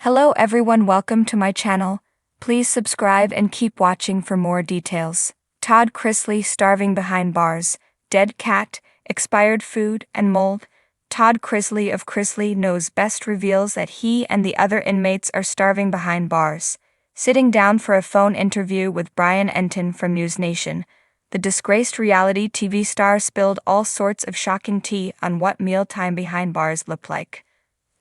Hello everyone, welcome to my channel. Please subscribe and keep watching for more details. Todd Chrisley starving behind bars, dead cat, expired food, and mold. Todd Chrisley of Chrisley Knows Best reveals that he and the other inmates are starving behind bars. Sitting down for a phone interview with Brian Enton from News Nation, the disgraced reality TV star spilled all sorts of shocking tea on what mealtime behind bars looked like.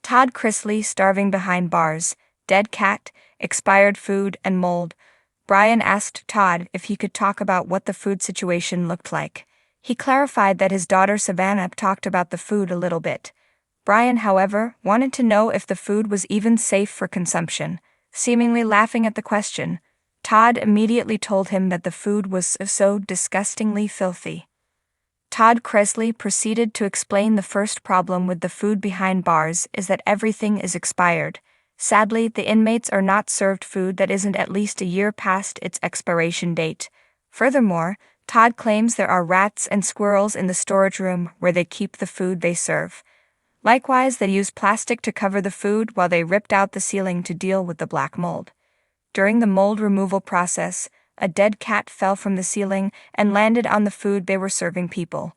Todd Chrisley starving behind bars, dead cat, expired food, and mold. Brian asked Todd if he could talk about what the food situation looked like. He clarified that his daughter Savannah talked about the food a little bit. Brian, however, wanted to know if the food was even safe for consumption. Seemingly laughing at the question, Todd immediately told him that the food was so disgustingly filthy. Todd Chrisley proceeded to explain the first problem with the food behind bars is that everything is expired. Sadly, the inmates are not served food that isn't at least a year past its expiration date. Furthermore, Todd claims there are rats and squirrels in the storage room where they keep the food they serve. Likewise, they use plastic to cover the food while they ripped out the ceiling to deal with the black mold. During the mold removal process, a dead cat fell from the ceiling and landed on the food they were serving people.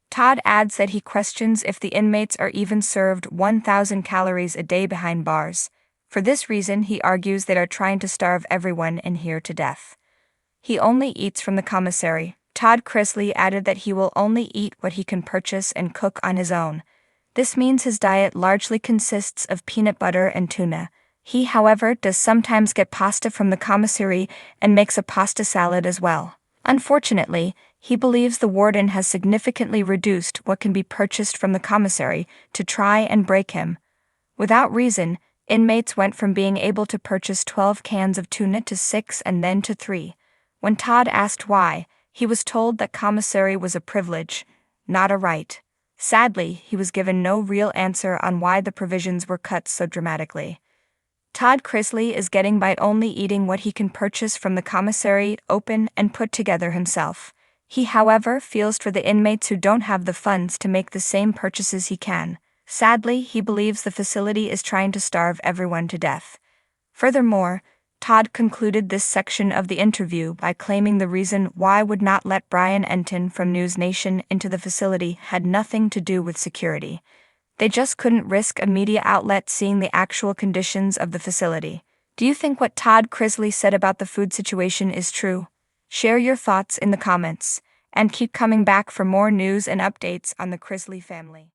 Todd adds that he questions if the inmates are even served 1,000 calories a day behind bars. For this reason, he argues they are trying to starve everyone in here to death. He only eats from the commissary. Todd Chrisley added that he will only eat what he can purchase and cook on his own. This means his diet largely consists of peanut butter and tuna. He, however, does sometimes get pasta from the commissary and makes a pasta salad as well. Unfortunately, he believes the warden has significantly reduced what can be purchased from the commissary to try and break him. Without reason, inmates went from being able to purchase 12 cans of tuna to 6 and then to 3. When Todd asked why, he was told that commissary was a privilege, not a right. Sadly, he was given no real answer on why the provisions were cut so dramatically. Todd Chrisley is getting by only eating what he can purchase from the commissary, open and put together himself. He, however, feels for the inmates who don't have the funds to make the same purchases he can. Sadly, he believes the facility is trying to starve everyone to death. Furthermore, Todd concluded this section of the interview by claiming the reason why would not let Brian Enton from News Nation into the facility had nothing to do with security. They just couldn't risk a media outlet seeing the actual conditions of the facility. Do you think what Todd Chrisley said about the food situation is true? Share your thoughts in the comments, and keep coming back for more news and updates on the Chrisley family.